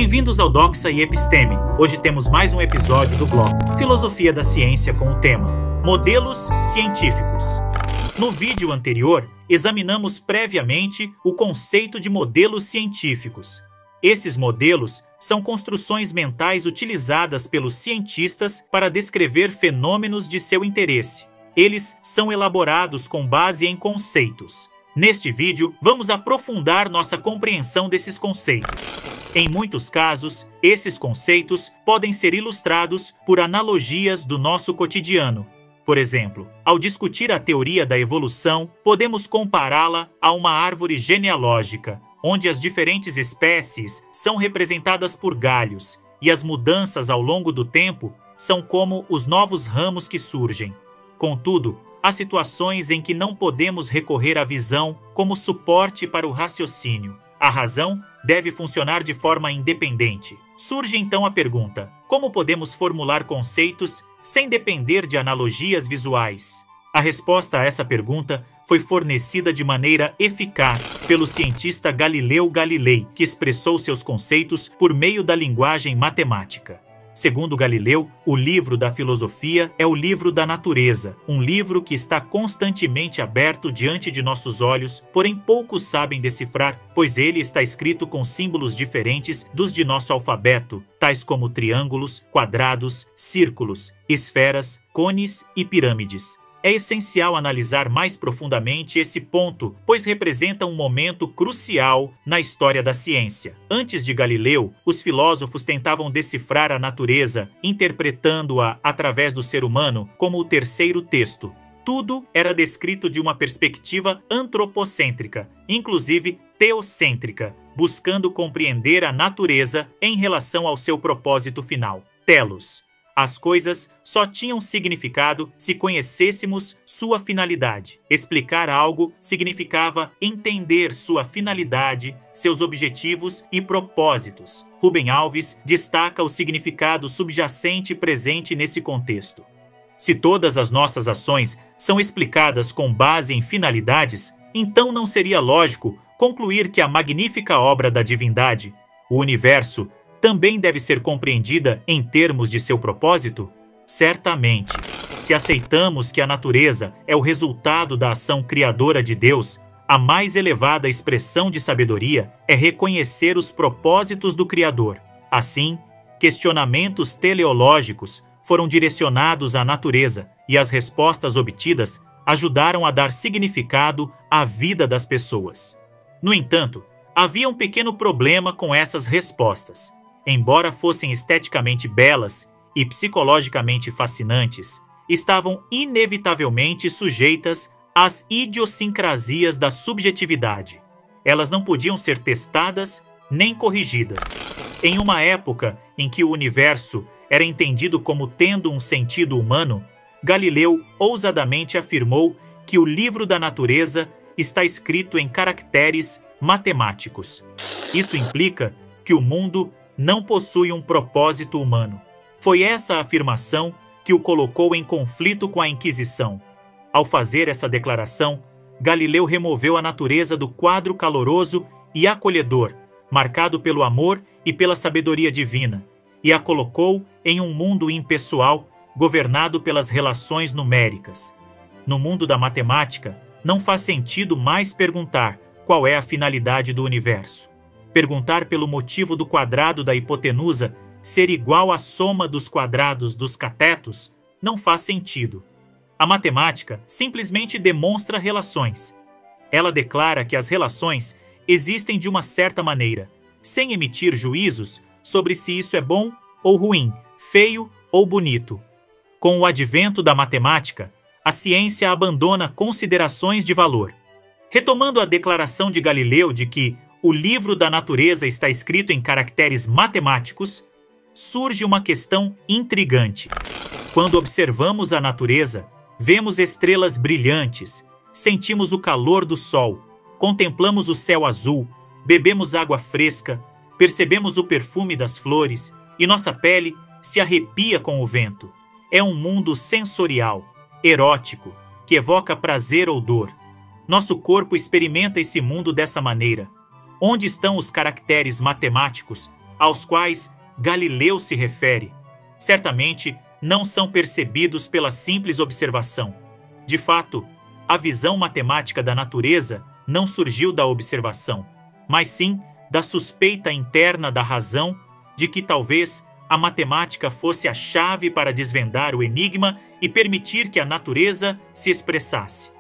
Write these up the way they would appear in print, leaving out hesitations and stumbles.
Bem-vindos ao Doxa e Episteme. Hoje temos mais um episódio do bloco Filosofia da Ciência com o tema Modelos Científicos. No vídeo anterior, examinamos previamente o conceito de modelos científicos. Esses modelos são construções mentais utilizadas pelos cientistas para descrever fenômenos de seu interesse. Eles são elaborados com base em conceitos. Neste vídeo, vamos aprofundar nossa compreensão desses conceitos. Em muitos casos, esses conceitos podem ser ilustrados por analogias do nosso cotidiano. Por exemplo, ao discutir a teoria da evolução, podemos compará-la a uma árvore genealógica, onde as diferentes espécies são representadas por galhos, e as mudanças ao longo do tempo são como os novos ramos que surgem. Contudo, há situações em que não podemos recorrer à visão como suporte para o raciocínio. A razão deve funcionar de forma independente. Surge então a pergunta: como podemos formular conceitos sem depender de analogias visuais? A resposta a essa pergunta foi fornecida de maneira eficaz pelo cientista Galileu Galilei, que expressou seus conceitos por meio da linguagem matemática. Segundo Galileu, o livro da filosofia é o livro da natureza, um livro que está constantemente aberto diante de nossos olhos, porém poucos sabem decifrar, pois ele está escrito com símbolos diferentes dos de nosso alfabeto, tais como triângulos, quadrados, círculos, esferas, cones e pirâmides. É essencial analisar mais profundamente esse ponto, pois representa um momento crucial na história da ciência. Antes de Galileu, os filósofos tentavam decifrar a natureza, interpretando-a através do ser humano como o terceiro texto. Tudo era descrito de uma perspectiva antropocêntrica, inclusive teocêntrica, buscando compreender a natureza em relação ao seu propósito final. Telos. As coisas só tinham significado se conhecêssemos sua finalidade. Explicar algo significava entender sua finalidade, seus objetivos e propósitos. Rubem Alves destaca o significado subjacente presente nesse contexto. Se todas as nossas ações são explicadas com base em finalidades, então não seria lógico concluir que a magnífica obra da divindade, o universo, também deve ser compreendida em termos de seu propósito? Certamente. Se aceitamos que a natureza é o resultado da ação criadora de Deus, a mais elevada expressão de sabedoria é reconhecer os propósitos do Criador. Assim, questionamentos teleológicos foram direcionados à natureza e as respostas obtidas ajudaram a dar significado à vida das pessoas. No entanto, havia um pequeno problema com essas respostas. Embora fossem esteticamente belas e psicologicamente fascinantes, estavam inevitavelmente sujeitas às idiosincrasias da subjetividade. Elas não podiam ser testadas nem corrigidas. Em uma época em que o universo era entendido como tendo um sentido humano, Galileu ousadamente afirmou que o livro da natureza está escrito em caracteres matemáticos. Isso implica que o mundo não possui um propósito humano. Foi essa a afirmação que o colocou em conflito com a Inquisição. Ao fazer essa declaração, Galileu removeu a natureza do quadro caloroso e acolhedor, marcado pelo amor e pela sabedoria divina, e a colocou em um mundo impessoal, governado pelas relações numéricas. No mundo da matemática, não faz sentido mais perguntar qual é a finalidade do universo. Perguntar pelo motivo do quadrado da hipotenusa ser igual à soma dos quadrados dos catetos não faz sentido. A matemática simplesmente demonstra relações. Ela declara que as relações existem de uma certa maneira, sem emitir juízos sobre se isso é bom ou ruim, feio ou bonito. Com o advento da matemática, a ciência abandona considerações de valor. Retomando a declaração de Galileu de que o livro da natureza está escrito em caracteres matemáticos, surge uma questão intrigante. Quando observamos a natureza, vemos estrelas brilhantes, sentimos o calor do sol, contemplamos o céu azul, bebemos água fresca, percebemos o perfume das flores e nossa pele se arrepia com o vento. É um mundo sensorial, erótico, que evoca prazer ou dor. Nosso corpo experimenta esse mundo dessa maneira. Onde estão os caracteres matemáticos aos quais Galileu se refere, certamente não são percebidos pela simples observação. De fato, a visão matemática da natureza não surgiu da observação, mas sim da suspeita interna da razão de que talvez a matemática fosse a chave para desvendar o enigma e permitir que a natureza se expressasse.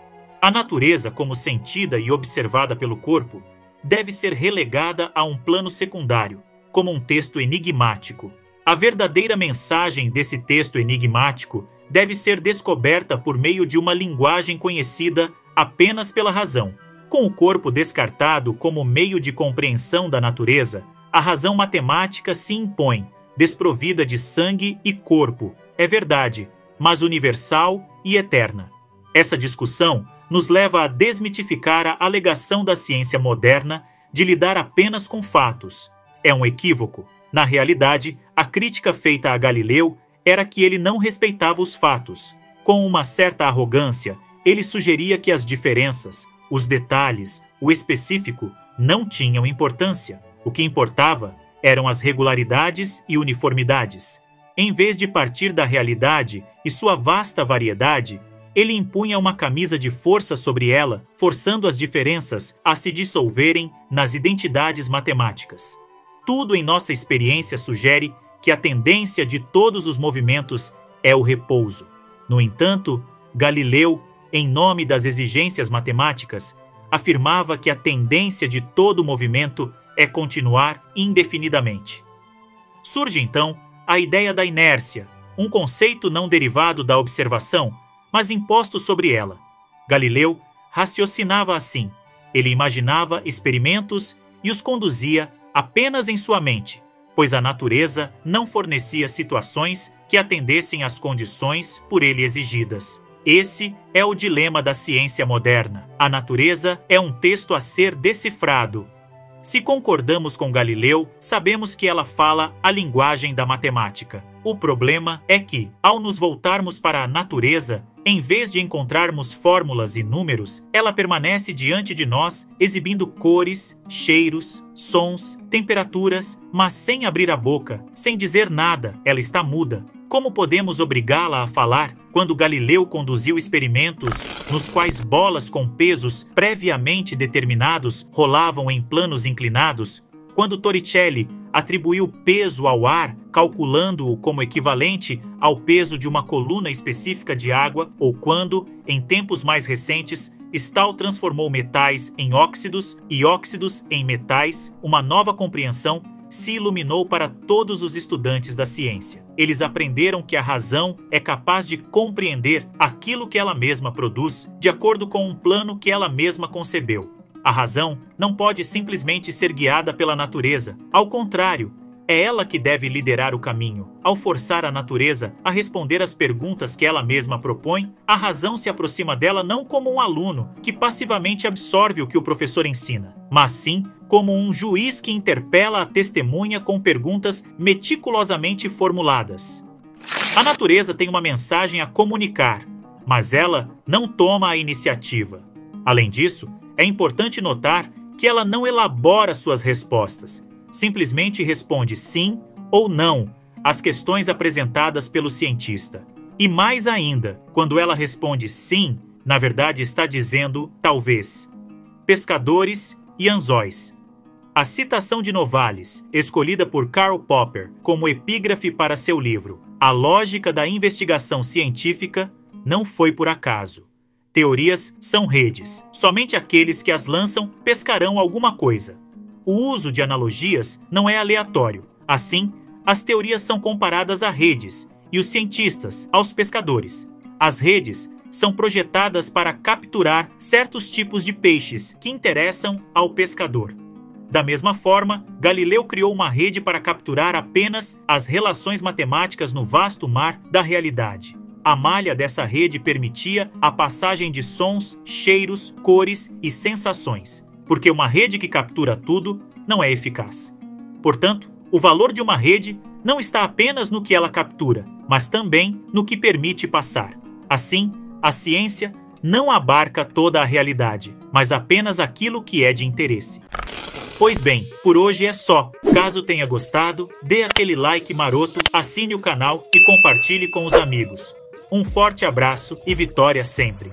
A natureza, como sentida e observada pelo corpo, deve ser relegada a um plano secundário, como um texto enigmático. A verdadeira mensagem desse texto enigmático deve ser descoberta por meio de uma linguagem conhecida apenas pela razão. Com o corpo descartado como meio de compreensão da natureza, a razão matemática se impõe, desprovida de sangue e corpo, é verdade, mas universal e eterna. Essa discussão nos leva a desmitificar a alegação da ciência moderna de lidar apenas com fatos. É um equívoco. Na realidade, a crítica feita a Galileu era que ele não respeitava os fatos. Com uma certa arrogância, ele sugeria que as diferenças, os detalhes, o específico não tinham importância. O que importava eram as regularidades e uniformidades. Em vez de partir da realidade e sua vasta variedade, ele impunha uma camisa de força sobre ela, forçando as diferenças a se dissolverem nas identidades matemáticas. Tudo em nossa experiência sugere que a tendência de todos os movimentos é o repouso. No entanto, Galileu, em nome das exigências matemáticas, afirmava que a tendência de todo movimento é continuar indefinidamente. Surge então a ideia da inércia, um conceito não derivado da observação, mas imposto sobre ela. Galileu raciocinava assim. Ele imaginava experimentos e os conduzia apenas em sua mente, pois a natureza não fornecia situações que atendessem às condições por ele exigidas. Esse é o dilema da ciência moderna. A natureza é um texto a ser decifrado. Se concordamos com Galileu, sabemos que ela fala a linguagem da matemática. O problema é que, ao nos voltarmos para a natureza, em vez de encontrarmos fórmulas e números, ela permanece diante de nós, exibindo cores, cheiros, sons, temperaturas, mas sem abrir a boca, sem dizer nada, ela está muda. Como podemos obrigá-la a falar quando Galileu conduziu experimentos nos quais bolas com pesos previamente determinados rolavam em planos inclinados? Quando Torricelli atribuiu peso ao ar, calculando-o como equivalente ao peso de uma coluna específica de água, ou quando, em tempos mais recentes, Stahl transformou metais em óxidos e óxidos em metais, uma nova compreensão se iluminou para todos os estudantes da ciência. Eles aprenderam que a razão é capaz de compreender aquilo que ela mesma produz, de acordo com um plano que ela mesma concebeu. A razão não pode simplesmente ser guiada pela natureza. Ao contrário, é ela que deve liderar o caminho. Ao forçar a natureza a responder às perguntas que ela mesma propõe, a razão se aproxima dela não como um aluno que passivamente absorve o que o professor ensina, mas sim como um juiz que interpela a testemunha com perguntas meticulosamente formuladas. A natureza tem uma mensagem a comunicar, mas ela não toma a iniciativa. Além disso, é importante notar que ela não elabora suas respostas, simplesmente responde sim ou não às questões apresentadas pelo cientista. E mais ainda, quando ela responde sim, na verdade está dizendo talvez. Pescadores e anzóis. A citação de Novalis, escolhida por Karl Popper como epígrafe para seu livro A Lógica da Investigação Científica, não foi por acaso. Teorias são redes. Somente aqueles que as lançam pescarão alguma coisa. O uso de analogias não é aleatório. Assim, as teorias são comparadas a redes e os cientistas aos pescadores. As redes são projetadas para capturar certos tipos de peixes que interessam ao pescador. Da mesma forma, Galileu criou uma rede para capturar apenas as relações matemáticas no vasto mar da realidade. A malha dessa rede permitia a passagem de sons, cheiros, cores e sensações, porque uma rede que captura tudo não é eficaz. Portanto, o valor de uma rede não está apenas no que ela captura, mas também no que permite passar. Assim, a ciência não abarca toda a realidade, mas apenas aquilo que é de interesse. Pois bem, por hoje é só. Caso tenha gostado, dê aquele like maroto, assine o canal e compartilhe com os amigos. Um forte abraço e vitória sempre!